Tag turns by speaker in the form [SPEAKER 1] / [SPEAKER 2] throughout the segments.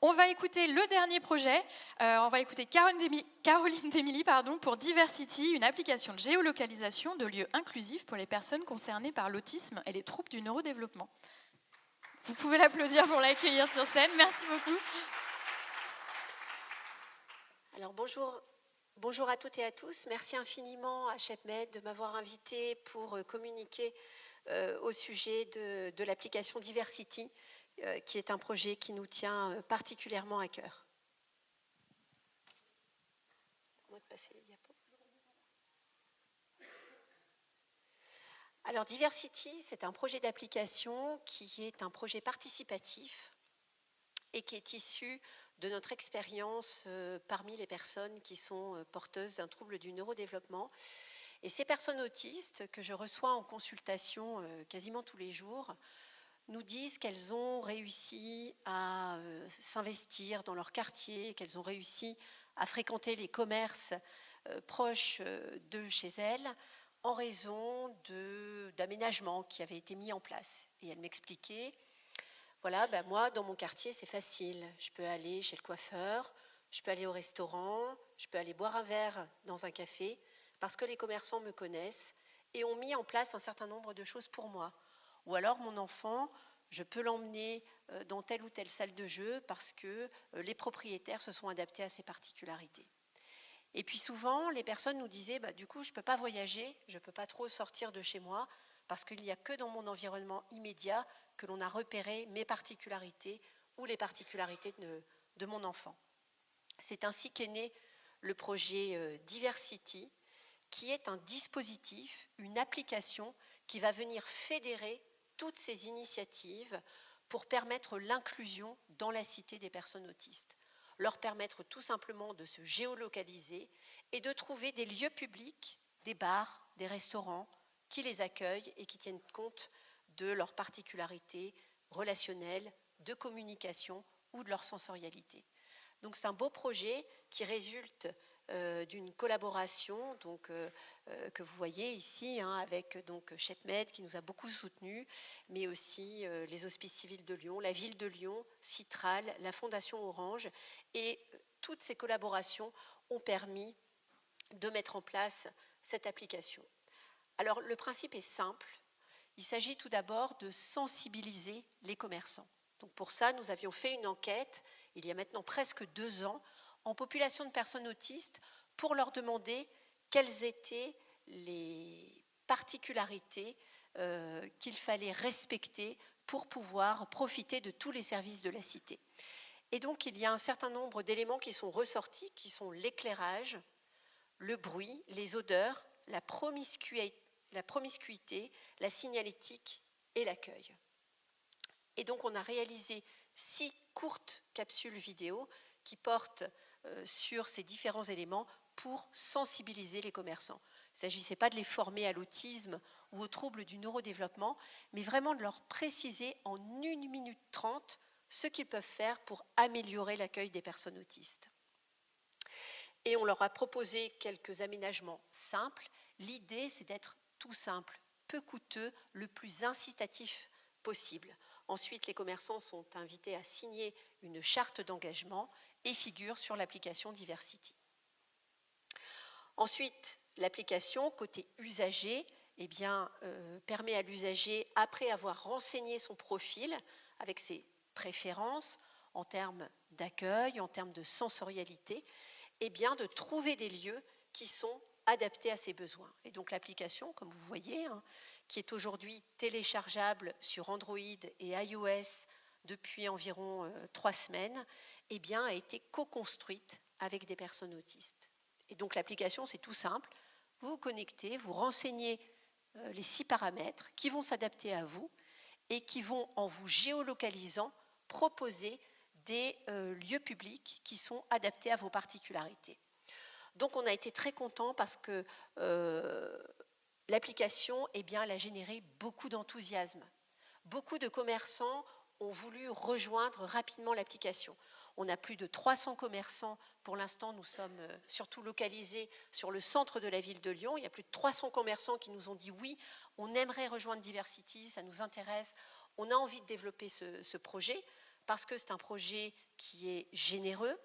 [SPEAKER 1] On va écouter le dernier projet. On va écouter Caroline Démily pour Diversity, une application de géolocalisation de lieux inclusifs pour les personnes concernées par l'autisme et les troubles du neurodéveloppement. Vous pouvez l'applaudir pour l'accueillir sur scène. Merci beaucoup.
[SPEAKER 2] Alors bonjour à toutes et à tous. Merci infiniment à ShepMed de m'avoir invité pour communiquer au sujet de l'application Diversity, qui est un projet qui nous tient particulièrement à cœur. Moi de passer les diapos. Alors Diversity, c'est un projet d'application qui est un projet participatif et qui est issu de notre expérience parmi les personnes qui sont porteuses d'un trouble du neurodéveloppement. Et ces personnes autistes que je reçois en consultation quasiment tous les jours nous disent qu'elles ont réussi à s'investir dans leur quartier, qu'elles ont réussi à fréquenter les commerces proches de chez elles en raison d'aménagements qui avaient été mis en place. Et elles m'expliquaient, voilà, moi, dans mon quartier, c'est facile. Je peux aller chez le coiffeur, je peux aller au restaurant, je peux aller boire un verre dans un café, parce que les commerçants me connaissent et ont mis en place un certain nombre de choses pour moi. Ou alors mon enfant, je peux l'emmener dans telle ou telle salle de jeu parce que les propriétaires se sont adaptés à ses particularités. Et puis souvent, les personnes nous disaient, du coup, je ne peux pas voyager, je ne peux pas trop sortir de chez moi parce qu'il n'y a que dans mon environnement immédiat que l'on a repéré mes particularités ou les particularités de mon enfant. C'est ainsi qu'est né le projet Diversity, qui est un dispositif, une application qui va venir fédérer toutes ces initiatives pour permettre l'inclusion dans la cité des personnes autistes, leur permettre tout simplement de se géolocaliser et de trouver des lieux publics, des bars, des restaurants qui les accueillent et qui tiennent compte de leurs particularités relationnelles, de communication ou de leur sensorialité. Donc c'est un beau projet qui résulte d'une collaboration que vous voyez ici avec ShepMed qui nous a beaucoup soutenus, mais aussi les Hospices civils de Lyon, la ville de Lyon, Citral, la Fondation Orange. Et toutes ces collaborations ont permis de mettre en place cette application. Alors le principe est simple. Il s'agit tout d'abord de sensibiliser les commerçants. Donc pour ça, nous avions fait une enquête, il y a maintenant presque 2 ans, en population de personnes autistes, pour leur demander quelles étaient les particularités qu'il fallait respecter pour pouvoir profiter de tous les services de la cité. Et donc, il y a un certain nombre d'éléments qui sont ressortis, qui sont l'éclairage, le bruit, les odeurs, la promiscuité, la signalétique et l'accueil. Et donc on a réalisé 6 courtes capsules vidéo qui portent sur ces différents éléments pour sensibiliser les commerçants. Il ne s'agissait pas de les former à l'autisme ou aux troubles du neurodéveloppement, mais vraiment de leur préciser en 1 minute 30 ce qu'ils peuvent faire pour améliorer l'accueil des personnes autistes. Et on leur a proposé quelques aménagements simples. L'idée, c'est d'être tout simple, peu coûteux, le plus incitatif possible. Ensuite, les commerçants sont invités à signer une charte d'engagement et figurent sur l'application Diversity. Ensuite, l'application, côté usager, permet à l'usager, après avoir renseigné son profil avec ses préférences en termes d'accueil, en termes de sensorialité, de trouver des lieux qui sont adaptés à ses besoins. Et donc l'application, comme vous voyez, qui est aujourd'hui téléchargeable sur Android et iOS depuis environ 3 semaines, a été co-construite avec des personnes autistes. Et donc l'application, c'est tout simple. Vous vous connectez, vous renseignez les 6 paramètres qui vont s'adapter à vous et qui vont, en vous géolocalisant, proposer des lieux publics qui sont adaptés à vos particularités. Donc on a été très contents parce que l'application elle a généré beaucoup d'enthousiasme. Beaucoup de commerçants ont voulu rejoindre rapidement l'application. On a plus de 300 commerçants. Pour l'instant, nous sommes surtout localisés sur le centre de la ville de Lyon. Il y a plus de 300 commerçants qui nous ont dit oui, on aimerait rejoindre Diversity, ça nous intéresse. On a envie de développer ce projet parce que c'est un projet qui est généreux.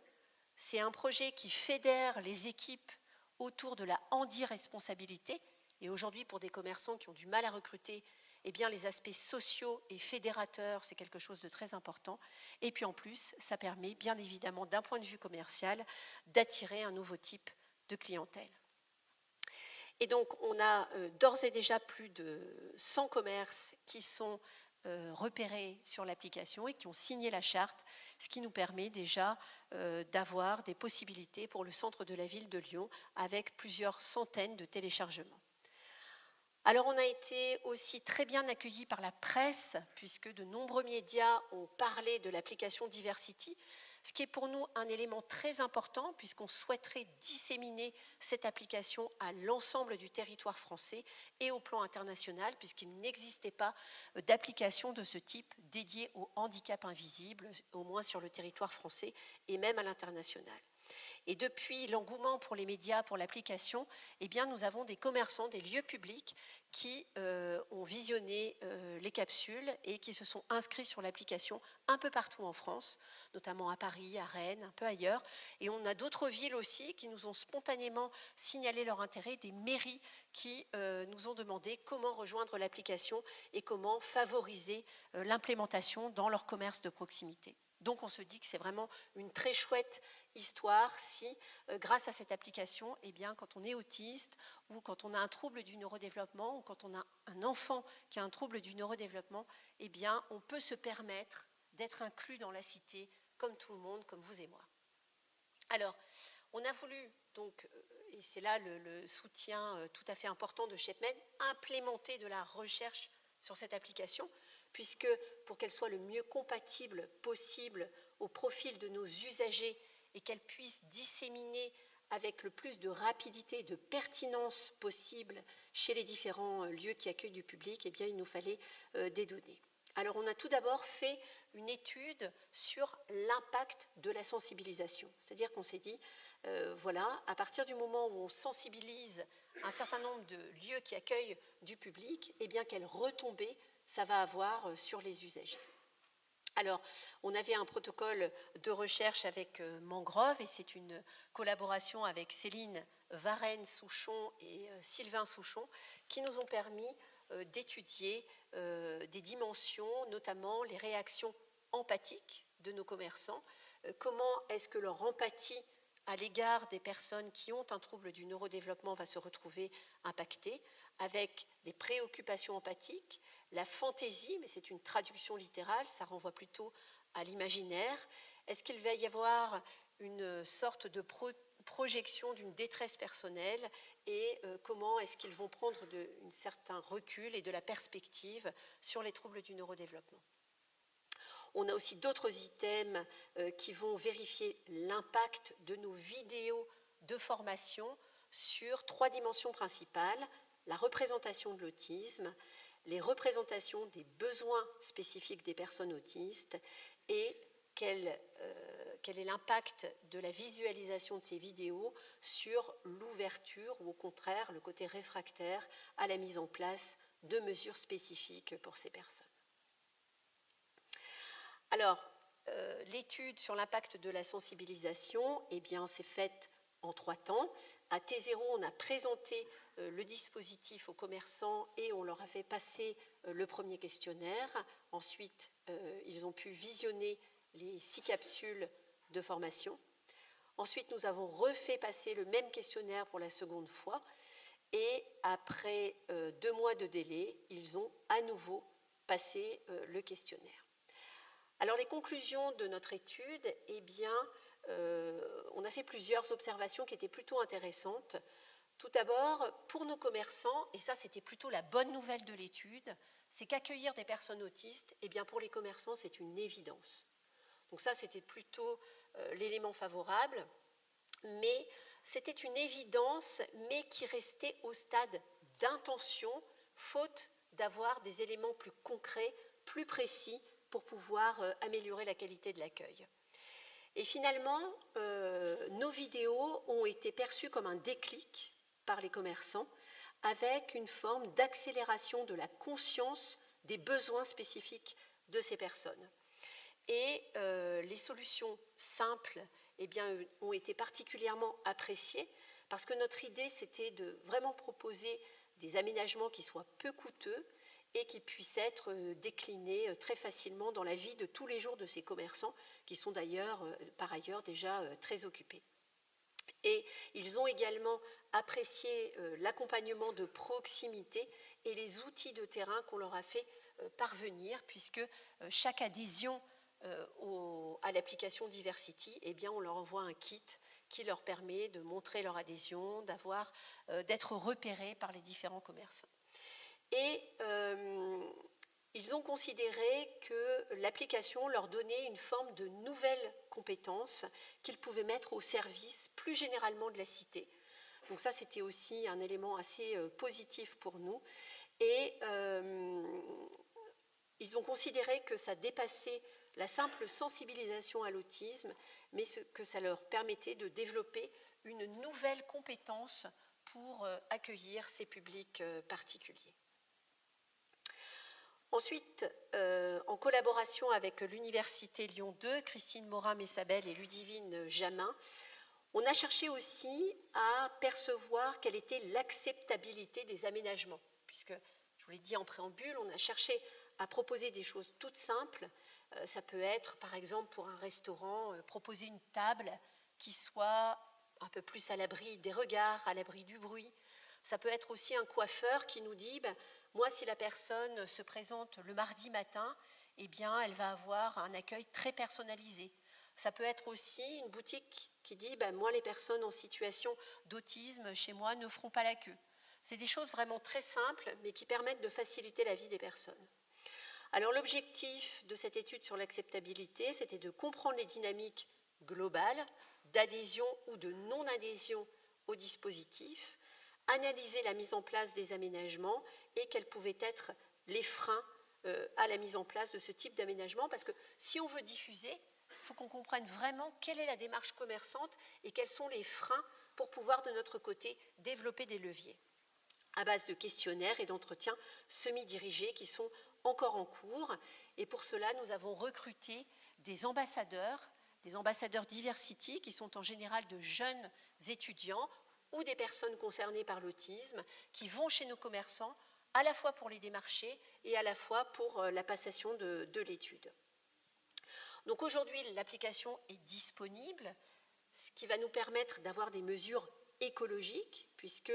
[SPEAKER 2] C'est un projet qui fédère les équipes autour de la handi-responsabilité. Et aujourd'hui, pour des commerçants qui ont du mal à recruter, eh bien, les aspects sociaux et fédérateurs, c'est quelque chose de très important. Et puis en plus, ça permet bien évidemment, d'un point de vue commercial, d'attirer un nouveau type de clientèle. Et donc, on a d'ores et déjà plus de 100 commerces qui sont repérés sur l'application et qui ont signé la charte, ce qui nous permet déjà d'avoir des possibilités pour le centre de la ville de Lyon avec plusieurs centaines de téléchargements. Alors, on a été aussi très bien accueillis par la presse, puisque de nombreux médias ont parlé de l'application Diversity, ce qui est pour nous un élément très important, puisqu'on souhaiterait disséminer cette application à l'ensemble du territoire français et au plan international, puisqu'il n'existait pas d'application de ce type dédiée au handicap invisible, au moins sur le territoire français et même à l'international. Et depuis l'engouement pour les médias, pour l'application, eh bien, nous avons des commerçants, des lieux publics qui ont visionné les capsules et qui se sont inscrits sur l'application un peu partout en France, notamment à Paris, à Rennes, un peu ailleurs. Et on a d'autres villes aussi qui nous ont spontanément signalé leur intérêt, des mairies qui nous ont demandé comment rejoindre l'application et comment favoriser l'implémentation dans leur commerce de proximité. Donc on se dit que c'est vraiment une très chouette histoire si, grâce à cette application, eh bien, quand on est autiste ou quand on a un trouble du neurodéveloppement ou quand on a un enfant qui a un trouble du neurodéveloppement, eh bien, on peut se permettre d'être inclus dans la cité comme tout le monde, comme vous et moi. Alors, on a voulu, donc, et c'est là le soutien tout à fait important de ShapeMed, implémenter de la recherche sur cette application, puisque pour qu'elle soit le mieux compatible possible au profil de nos usagers et qu'elle puisse disséminer avec le plus de rapidité et de pertinence possible chez les différents lieux qui accueillent du public, eh bien, il nous fallait des données. Alors, on a tout d'abord fait une étude sur l'impact de la sensibilisation. C'est-à-dire qu'on s'est dit, voilà, à partir du moment où on sensibilise un certain nombre de lieux qui accueillent du public, eh bien, quelle retombée ça va avoir sur les usagers. Alors, on avait un protocole de recherche avec Mangrove et c'est une collaboration avec Céline Varenne-Souchon et Sylvain Souchon qui nous ont permis d'étudier des dimensions, notamment les réactions empathiques de nos commerçants, comment est-ce que leur empathie à l'égard des personnes qui ont un trouble du neurodéveloppement va se retrouver impactée, avec les préoccupations empathiques, la fantaisie, mais c'est une traduction littérale, ça renvoie plutôt à l'imaginaire. Est-ce qu'il va y avoir une sorte de projection d'une détresse personnelle et comment est-ce qu'ils vont prendre un certain recul et de la perspective sur les troubles du neurodéveloppement. On a aussi d'autres items qui vont vérifier l'impact de nos vidéos de formation sur 3 dimensions principales, la représentation de l'autisme, les représentations des besoins spécifiques des personnes autistes et quel est l'impact de la visualisation de ces vidéos sur l'ouverture ou au contraire le côté réfractaire à la mise en place de mesures spécifiques pour ces personnes. Alors, l'étude sur l'impact de la sensibilisation, eh bien, c'est faite en 3 temps. À T0, on a présenté le dispositif aux commerçants et on leur a fait passer le premier questionnaire. Ensuite, ils ont pu visionner les 6 capsules de formation. Ensuite, nous avons refait passer le même questionnaire pour la seconde fois. Et après 2 mois de délai, ils ont à nouveau passé le questionnaire. Alors, les conclusions de notre étude, eh bien, on a fait plusieurs observations qui étaient plutôt intéressantes. Tout d'abord, pour nos commerçants, et ça c'était plutôt la bonne nouvelle de l'étude, c'est qu'accueillir des personnes autistes, eh bien, pour les commerçants, c'est une évidence. Donc ça, c'était plutôt l'élément favorable, mais c'était une évidence, mais qui restait au stade d'intention, faute d'avoir des éléments plus concrets, plus précis, pour pouvoir améliorer la qualité de l'accueil. Et finalement, nos vidéos ont été perçues comme un déclic par les commerçants, avec une forme d'accélération de la conscience des besoins spécifiques de ces personnes. Et les solutions simples eh bien, ont été particulièrement appréciées parce que notre idée, c'était de vraiment proposer des aménagements qui soient peu coûteux et qui puissent être déclinés très facilement dans la vie de tous les jours de ces commerçants qui sont d'ailleurs, par ailleurs, déjà très occupés. Et ils ont également apprécié l'accompagnement de proximité et les outils de terrain qu'on leur a fait parvenir, puisque chaque adhésion à l'application Diversity, eh bien, on leur envoie un kit qui leur permet de montrer leur adhésion, d'être repérés par les différents commerçants. Et ils ont considéré que l'application leur donnait une forme de nouvelles compétences qu'ils pouvaient mettre au service plus généralement de la cité. Donc ça, c'était aussi un élément assez positif pour nous. Et ils ont considéré que ça dépassait la simple sensibilisation à l'autisme, mais que ça leur permettait de développer une nouvelle compétence pour accueillir ces publics particuliers. Ensuite, en collaboration avec l'Université Lyon 2, Christine Morin-Messabel et Ludivine Jamin, on a cherché aussi à percevoir quelle était l'acceptabilité des aménagements, puisque, je vous l'ai dit en préambule, on a cherché à proposer des choses toutes simples. Ça peut être, par exemple, pour un restaurant, proposer une table qui soit un peu plus à l'abri des regards, à l'abri du bruit. Ça peut être aussi un coiffeur qui nous dit moi, si la personne se présente le mardi matin, eh bien, elle va avoir un accueil très personnalisé. Ça peut être aussi une boutique qui dit moi, les personnes en situation d'autisme chez moi ne feront pas la queue. C'est des choses vraiment très simples, mais qui permettent de faciliter la vie des personnes. Alors, l'objectif de cette étude sur l'acceptabilité, c'était de comprendre les dynamiques globales d'adhésion ou de non-adhésion au dispositif, analyser la mise en place des aménagements et quels pouvaient être les freins à la mise en place de ce type d'aménagement, parce que si on veut diffuser, il faut qu'on comprenne vraiment quelle est la démarche commerçante et quels sont les freins pour pouvoir de notre côté développer des leviers à base de questionnaires et d'entretiens semi-dirigés qui sont encore en cours. Et pour cela, nous avons recruté des ambassadeurs Diversity, qui sont en général de jeunes étudiants ou des personnes concernées par l'autisme, qui vont chez nos commerçants, à la fois pour les démarcher et à la fois pour la passation de l'étude. Donc aujourd'hui, l'application est disponible, ce qui va nous permettre d'avoir des mesures écologiques, puisque,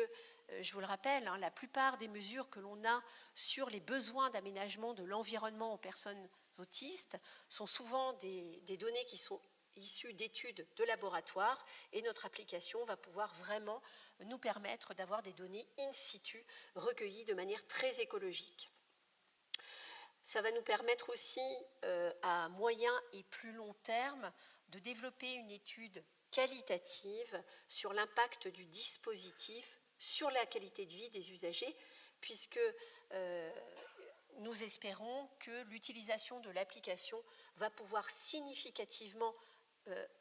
[SPEAKER 2] je vous le rappelle, la plupart des mesures que l'on a sur les besoins d'aménagement de l'environnement aux personnes autistes sont souvent des données qui sont issues d'études de laboratoire, et notre application va pouvoir vraiment nous permettre d'avoir des données in situ recueillies de manière très écologique. Ça va nous permettre aussi, à moyen et plus long terme, de développer une étude qualitative sur l'impact du dispositif sur la qualité de vie des usagers, puisque nous espérons que l'utilisation de l'application va pouvoir significativement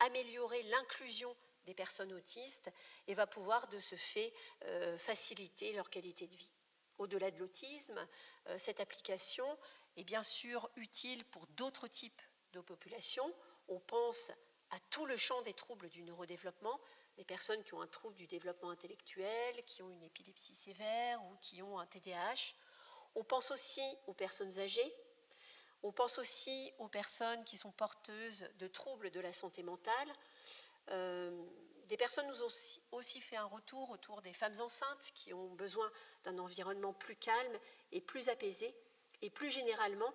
[SPEAKER 2] améliorer l'inclusion des personnes autistes et va pouvoir de ce fait faciliter leur qualité de vie. Au-delà de l'autisme, cette application est bien sûr utile pour d'autres types de populations. On pense à tout le champ des troubles du neurodéveloppement, les personnes qui ont un trouble du développement intellectuel, qui ont une épilepsie sévère ou qui ont un TDAH. On pense aussi aux personnes âgées. On pense aussi aux personnes qui sont porteuses de troubles de la santé mentale. Des personnes nous ont aussi fait un retour autour des femmes enceintes qui ont besoin d'un environnement plus calme et plus apaisé. Et plus généralement,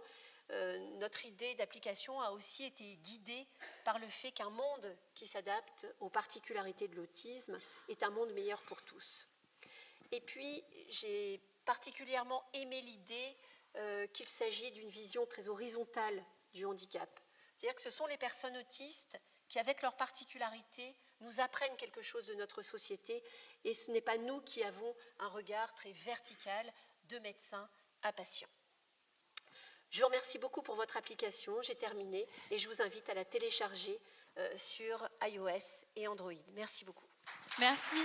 [SPEAKER 2] notre idée d'application a aussi été guidée par le fait qu'un monde qui s'adapte aux particularités de l'autisme est un monde meilleur pour tous. Et puis, j'ai particulièrement aimé l'idée qu'il s'agit d'une vision très horizontale du handicap. C'est-à-dire que ce sont les personnes autistes qui, avec leurs particularités, nous apprennent quelque chose de notre société, et ce n'est pas nous qui avons un regard très vertical de médecin à patient. Je vous remercie beaucoup pour votre application, j'ai terminé, et je vous invite à la télécharger sur iOS et Android. Merci beaucoup.
[SPEAKER 1] Merci.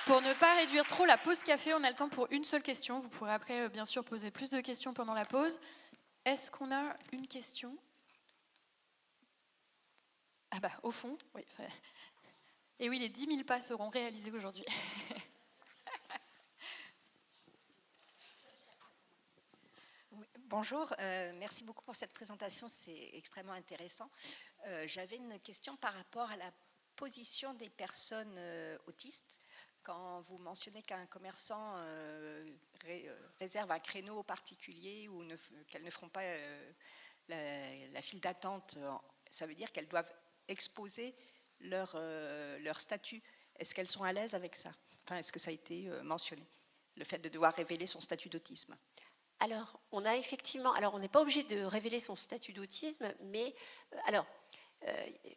[SPEAKER 1] Pour ne pas réduire trop la pause café, on a le temps pour une seule question. Vous pourrez après, bien sûr, poser plus de questions pendant la pause. Est-ce qu'on a une question ? Ah bah, au fond, oui. Et oui, les 10 000 pas seront réalisés aujourd'hui.
[SPEAKER 3] Oui, bonjour, merci beaucoup pour cette présentation, c'est extrêmement intéressant. J'avais une question par rapport à la position des personnes autistes. Quand vous mentionnez qu'un commerçant réserve un créneau particulier ou qu'elles ne feront pas la file d'attente, ça veut dire qu'elles doivent exposer leur statut. Est-ce qu'elles sont à l'aise avec ça ? Enfin, est-ce que ça a été mentionné, le fait de devoir révéler son statut d'autisme ?
[SPEAKER 2] Alors, on a effectivement, alors on n'est pas obligé de révéler son statut d'autisme, mais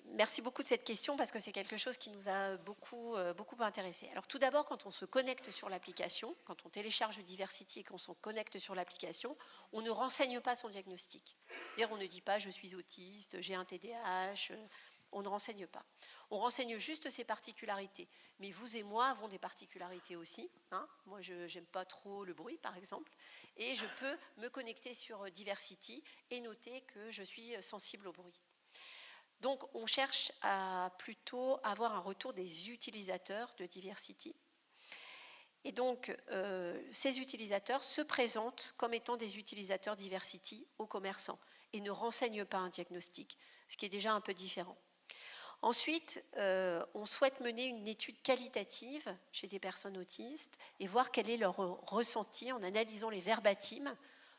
[SPEAKER 2] merci beaucoup de cette question parce que c'est quelque chose qui nous a beaucoup intéressé. Alors tout d'abord, quand on se connecte sur l'application, quand on télécharge Diversity et qu'on se connecte sur l'application, on ne renseigne pas son diagnostic. C'est-à-dire, on ne dit pas je suis autiste, j'ai un TDAH, on ne renseigne pas. On renseigne juste ses particularités. Mais vous et moi avons des particularités aussi. Hein. Moi, je n'aime pas trop le bruit, par exemple. Et je peux me connecter sur Diversity et noter que je suis sensible au bruit. Donc, on cherche à plutôt avoir un retour des utilisateurs de Diversity. Et donc, ces utilisateurs se présentent comme étant des utilisateurs Diversity aux commerçants et ne renseignent pas un diagnostic, ce qui est déjà un peu différent. Ensuite, on souhaite mener une étude qualitative chez des personnes autistes et voir quel est leur ressenti en analysant les verbatims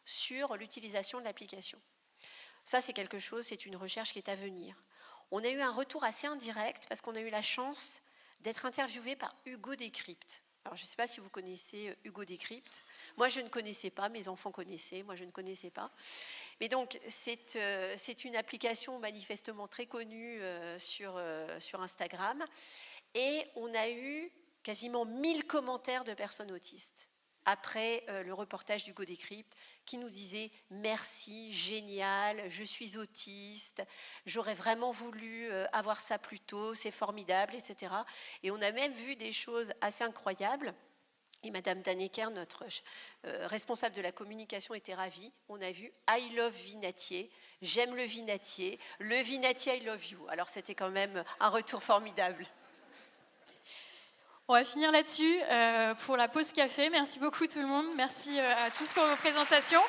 [SPEAKER 2] sur l'utilisation de l'application. Ça, c'est quelque chose, c'est une recherche qui est à venir. On a eu un retour assez indirect parce qu'on a eu la chance d'être interviewé par Hugo Décrypte. Alors, je ne sais pas si vous connaissez Hugo Décrypte. Moi, je ne connaissais pas, mes enfants connaissaient, moi, je ne connaissais pas. Mais donc, c'est une application manifestement très connue sur Instagram. Et on a eu quasiment 1000 commentaires de personnes autistes après le reportage d'Hugo Décrypte qui nous disait « Merci, génial, je suis autiste, j'aurais vraiment voulu avoir ça plus tôt, c'est formidable, etc. » Et on a même vu des choses assez incroyables. Et Madame Daneker, notre responsable de la communication, était ravie. On a vu « I love Vinatier »,« J'aime le Vinatier »,« Le Vinatier, I love you ». Alors c'était quand même un retour formidable.
[SPEAKER 1] On va finir là-dessus pour la pause café. Merci beaucoup tout le monde. Merci à tous pour vos présentations.